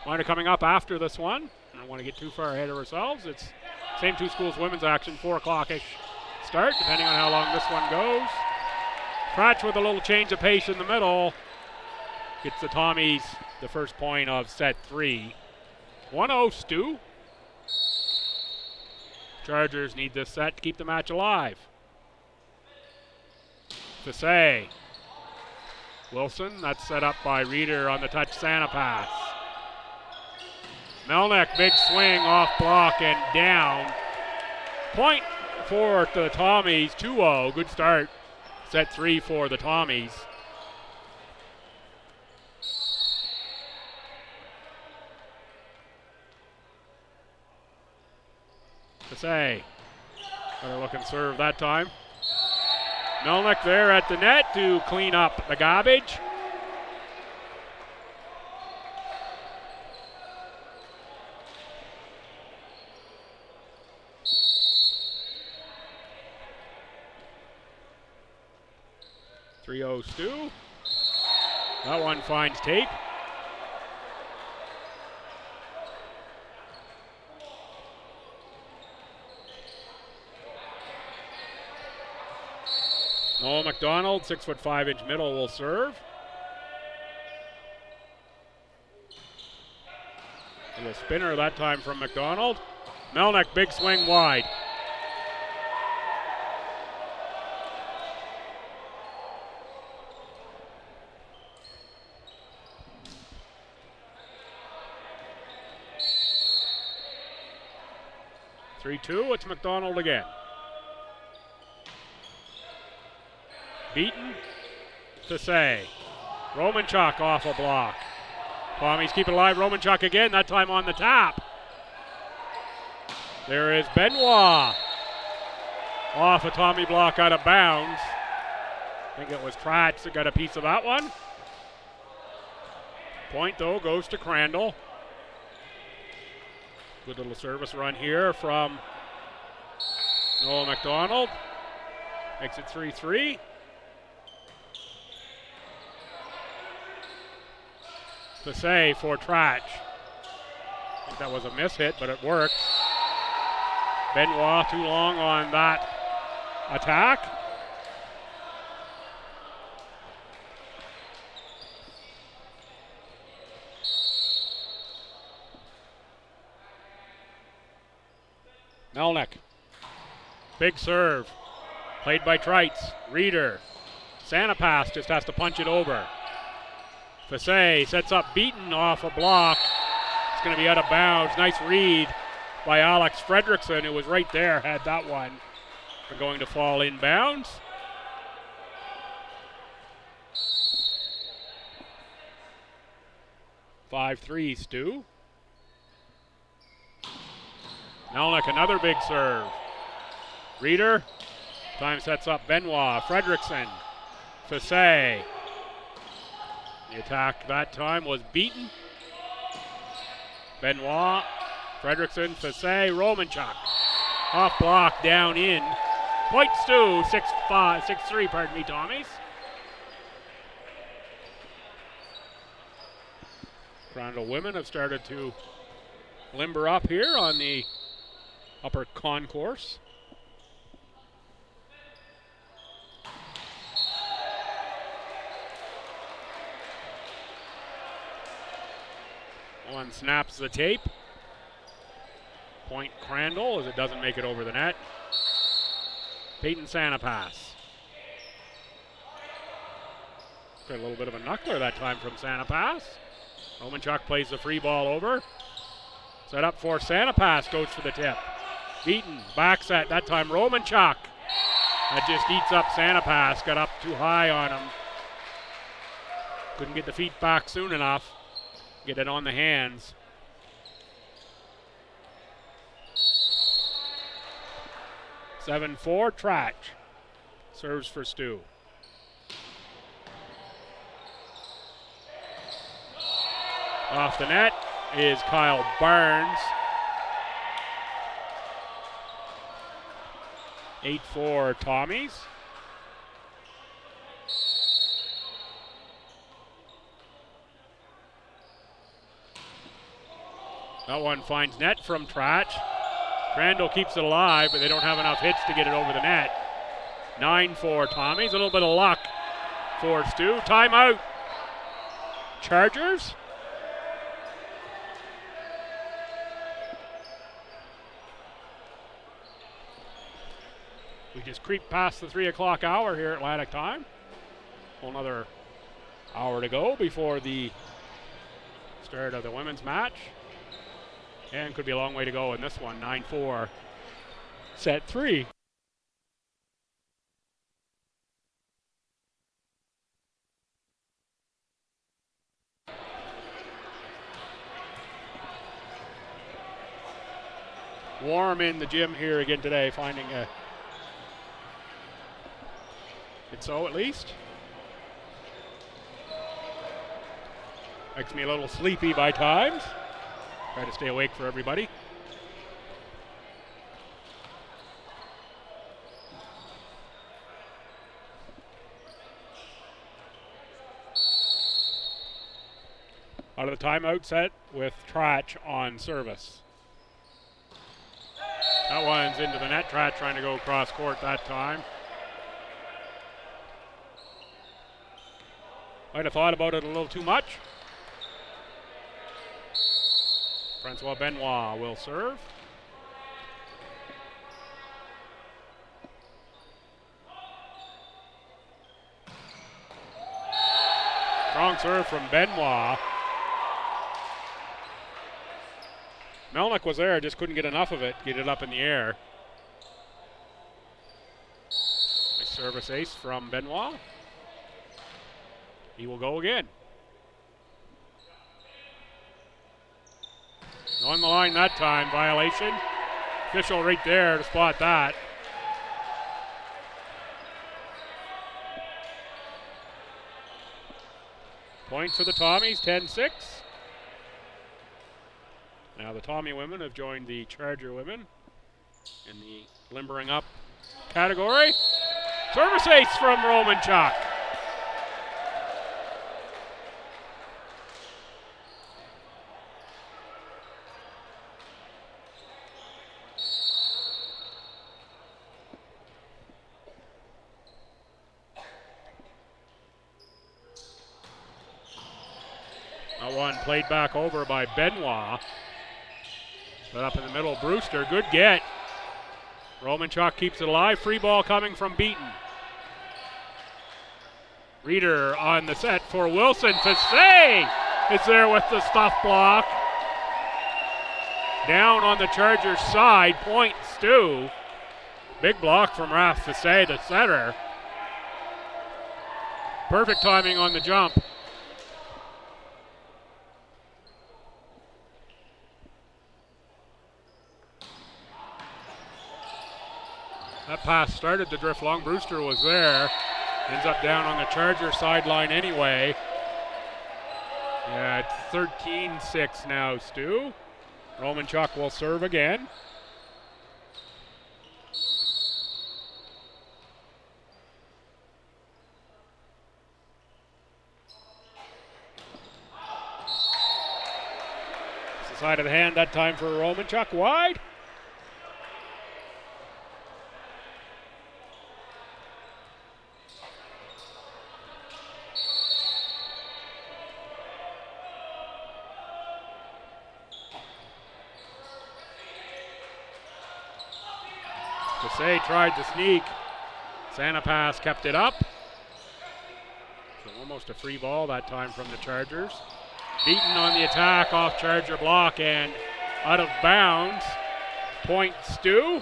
Pointer coming up after this one. I don't want to get too far ahead of ourselves. It's same two schools women's action, 4 o'clock-ish start, depending on how long this one goes. Cratch with a little change of pace in the middle. Gets the Tommies the first point of set 3. 1-0 Stu. Chargers need this set to keep the match alive. Fisay. Wilson, that's set up by Reeder on the touch Santa pass. Melnick, big swing off block and down. Point for the Tommies, 2-0. Good start. Set 3 for the Tommies. Fisay. Better looking serve that time. Melnick there at the net to clean up the garbage. Stu. That one finds tape. Noah McDonald, 6'5" middle, will serve. A little spinner that time from McDonald. Melnick, big swing wide. It's McDonald again. Beaten. Fisay. Romanchuk off a block. Tommies keep it alive. Romanchuk again, that time on the tap. There is Benoit. Off a Tommy block out of bounds. I think it was Tratch that got a piece of that one. Point, though, goes to Crandall. Good little service run here from Noah McDonald. Makes it 3-3. Fisay for Tratch. I think that was a miss hit, but it worked. Benoit too long on that attack. Melnick. Big serve. Played by Trites. Reeder. Santa pass just has to punch it over. Fisay sets up Beaton off a block. It's going to be out of bounds. Nice read by Alex Fredrickson, who was right there, had that one. We're going to fall inbounds. (5-3) Stu. Melnick, another big serve. Reeder. Time sets up Benoit. Fredrickson. Fisay. The attack that time was Beaton. Benoit. Fredrickson. Fisay. Romanchuk. Off block, down in. Point Stu. 6-3, pardon me, Tommies. Crandall women have started to limber up here on the upper concourse. One snaps the tape. Point Crandall as it doesn't make it over the net. Peyton Santa pass. Got a little bit of a knuckler that time from Santa pass. Romanchuk plays the free ball over. Set up for Santa pass, goes for the tip. Beaton, back set, that time Romanchuk. That just eats up Santa pass, got up too high on him. Couldn't get the feet back soon enough. Get it on the hands. (7-4) Tratch. Serves for Stu. Off the net is Kyle Barnes. 8-4 Tommies. That one finds net from Trach. Crandall keeps it alive, but they don't have enough hits to get it over the net. 9-4 Tommies. A little bit of luck for Stu. Timeout. Chargers. We just creep past the 3 o'clock hour here at Atlantic time. Another hour to go before the start of the women's match. And could be a long way to go in this one. 9-4, set 3. Warm in the gym here again today, finding a it's so at least. Makes me a little sleepy by times. Try to stay awake for everybody. Out of the timeout set with Trach on service. That one's into the net. Trach trying to go across court that time. Might have thought about it a little too much. Francois Benoit will serve. Strong serve from Benoit. Melnick was there, just couldn't get enough of it, get it up in the air. Nice service ace from Benoit. He will go again. On the line that time, violation. Official right there to spot that. Point for the Tommies, 10-6. Now the Tommy women have joined the Charger women in the limbering up category. Service ace from Romanchuk. That one played back over by Benoit. But up in the middle, Brewster, good get. Romanchuk keeps it alive. Free ball coming from Beaton. Reeder on the set for Wilson. Fassé is there with the stuff block. Down on the Chargers side, point Stu. Big block from Raph Fassé, the setter. Perfect timing on the jump. That pass started the drift long. Brewster was there. Ends up down on the Charger sideline anyway. Yeah, it's 13-6 now, Stu. Romanchuk will serve again. It's the side of the hand that time for Romanchuk. Wide. Fassé tried to sneak. Sanapass kept it up. So almost a free ball that time from the Chargers. Beaten on the attack off Charger block and out of bounds. Point Stu.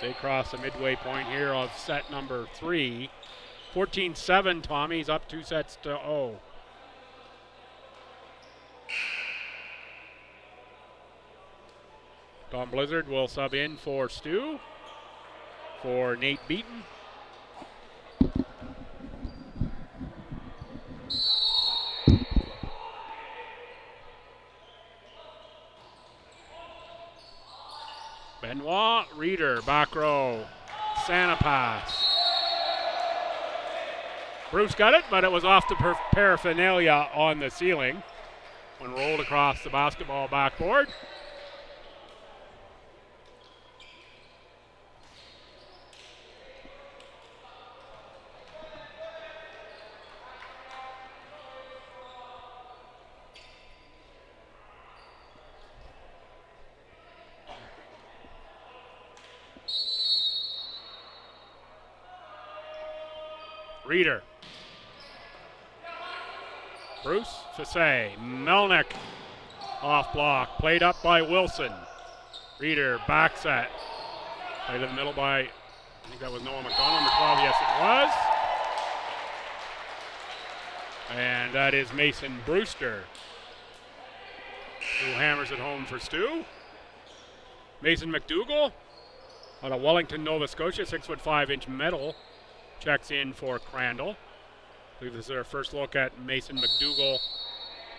They cross the midway point here of set number 3. 14-7, Tommy's up 2 sets to 0. Tom Blizzard will sub in for Stu, for Nate Beaton. Benoit, Reeder, back row, Sanapass. Bruce got it, but it was off the paraphernalia on the ceiling. when rolled across the basketball backboard. Reeder. Bruce, Fassay, Melnick off block, played up by Wilson. Reeder back set. Played in the middle by, I think that was Noah McDonald, number 12, yes it was. And that is Mason Brewster, who hammers it home for Stu. Mason McDougall out of Wellington, Nova Scotia, 6'5" medal. Checks in for Crandall. I believe this is our first look at Mason McDougall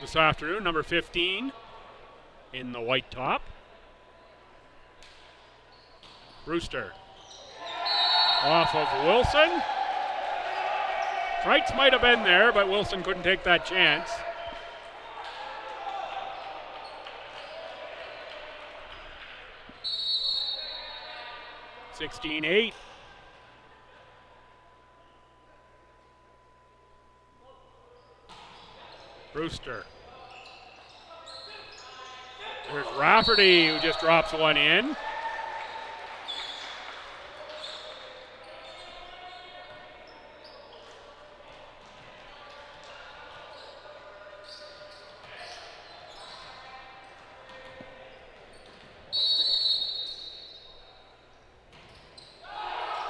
this afternoon, number 15 in the white top. Brewster off of Wilson. Strikes might have been there, but Wilson couldn't take that chance. (16-8). Brewster. There's Rafferty, who just drops one in.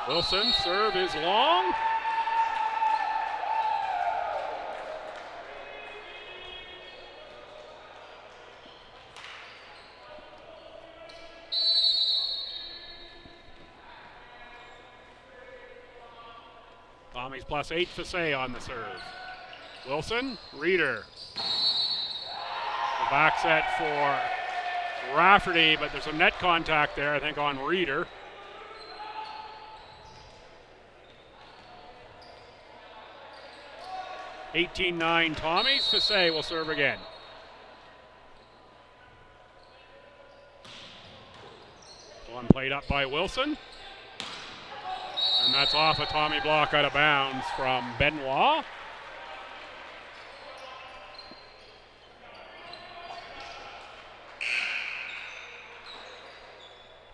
Wilson, serve is long. Tommy's +8, Fassay on the serve. Wilson, Reeder. The back set for Rafferty, but there's some net contact there, I think, on Reeder. (18-9) Tommy's. Fassay will serve again. One played up by Wilson. And that's off a Tommy block out of bounds from Benoit.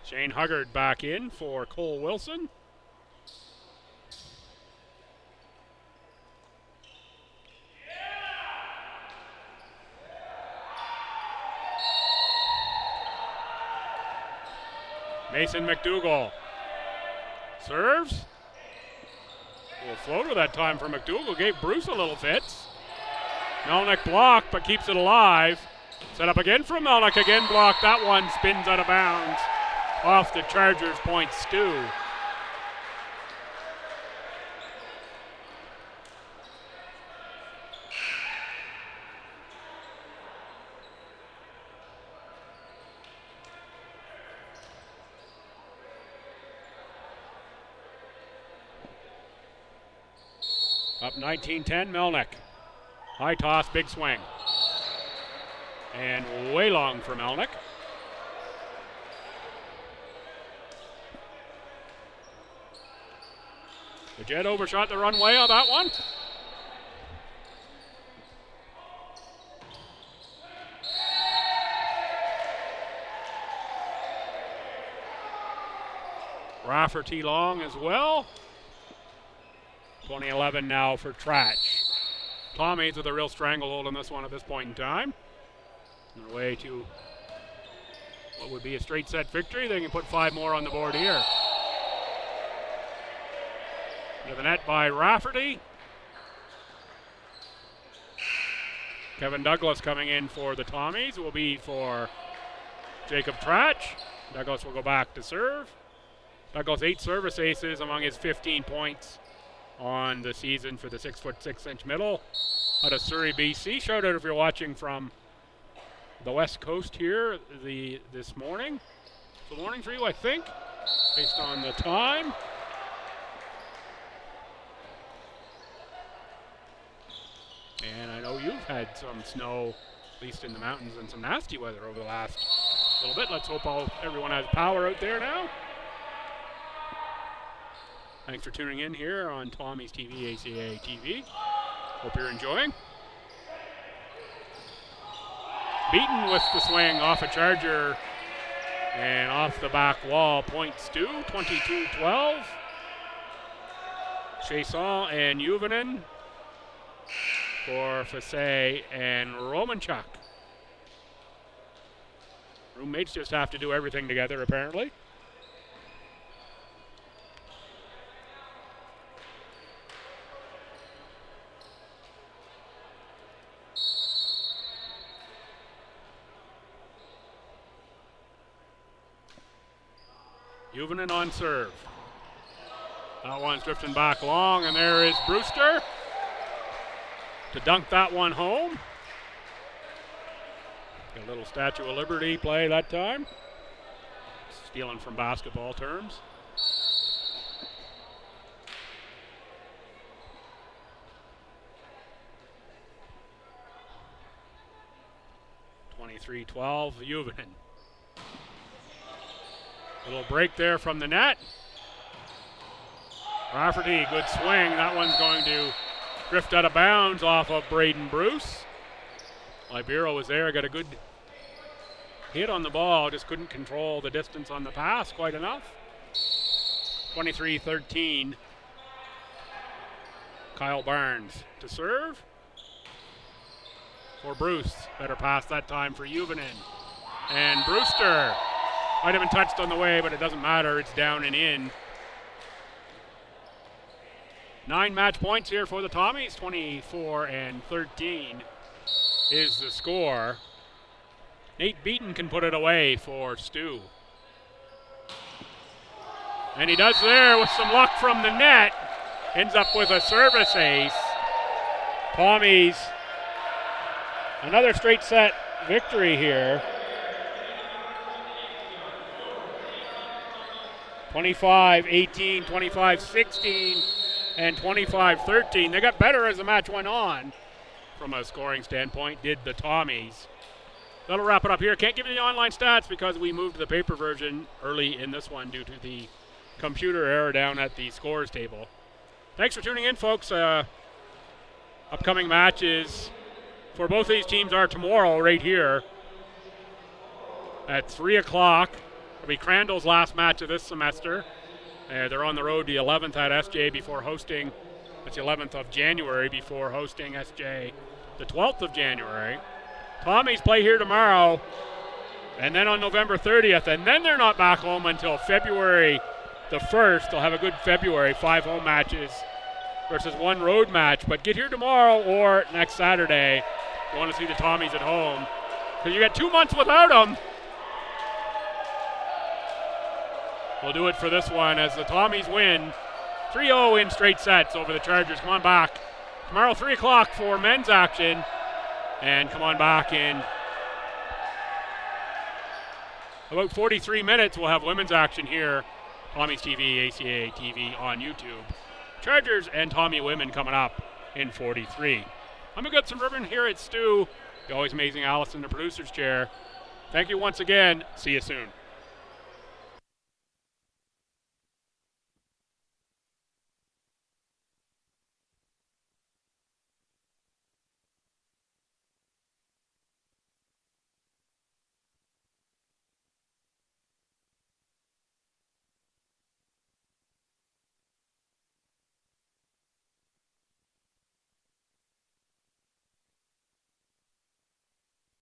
Shane Huggard back in for Cole Wilson. Mason McDougall serves. Will floater that time for McDougall. Gave Bruce a little fits. Melnick blocked, but keeps it alive. Set up again for Melnick. Again blocked. That one spins out of bounds. Off the Chargers' point, Stu. Up 19-10, Melnick. High toss, big swing. And way long for Melnick. The Jet overshot the runway on that one. Rafferty long as well. 2011 now for Tratch. Tommy's with a real stranglehold on this one at this point in time. On their way to what would be a straight set victory. They can put 5 more on the board here. To the net by Rafferty. Kevin Douglas coming in for the Tommies will be for Jacob Tratch. Douglas will go back to serve. Douglas 8 service aces among his 15 points on the season for the 6'6" middle out of Surrey, BC. Shout out if you're watching from the West Coast here this morning. It's the morning for you, I think, based on the time. And I know you've had some snow at least in the mountains, and some nasty weather over the last little bit. Let's hope everyone has power out there now. Thanks for tuning in here on Tommy's TV, ACAA TV. Hope you're enjoying. Beaten with the swing off a charger and off the back wall. Point STU, 22-12. Chasson and Juvonen for Fassé and Romanchuk. Roommates just have to do everything together, apparently. Juvonen on serve. That one's drifting back long, and there is Brewster to dunk that one home. A little Statue of Liberty play that time. Stealing from basketball terms. (23-12) Juvonen. Little break there from the net. Rafferty, good swing. That one's going to drift out of bounds off of Braden Bruce. Libero was there, got a good hit on the ball, just couldn't control the distance on the pass quite enough. 23-13. Kyle Barnes to serve for Bruce. Better pass that time for Juvonen. And Brewster might have been touched on the way, but it doesn't matter. It's down and in. 9 match points here for the Tommies. 24-13 is the score. Nate Beaton can put it away for Stu. And he does there with some luck from the net. Ends up with a service ace. Tommies, another straight set victory here. 25-18, 25-16, and 25-13. They got better as the match went on from a scoring standpoint, did the Tommies. That'll wrap it up here. Can't give you the online stats because we moved to the paper version early in this one due to the computer error down at the scores table. Thanks for tuning in, folks. Upcoming matches for both these teams are tomorrow right here at 3 o'clock. It'll be Crandall's last match of this semester. They're on the road the 11th at SJ before hosting. It's the 11th of January before hosting SJ the 12th of January. Tommies play here tomorrow, and then on November 30th, and then they're not back home until February the 1st. They'll have a good February, 5 home matches versus 1 road match. But get here tomorrow or next Saturday if you want to see the Tommies at home, because you got 2 months without them. We'll do it for this one as the Tommies win 3-0 in straight sets over the Chargers. Come on back tomorrow, 3 o'clock for men's action. And come on back in about 43 minutes. We'll have women's action here. Tommy's TV, ACAA TV on YouTube. Chargers and Tommy women coming up in 43. I'm a Goodson Ribbon here at STU. The always amazing Alice in the producer's chair. Thank you once again. See you soon.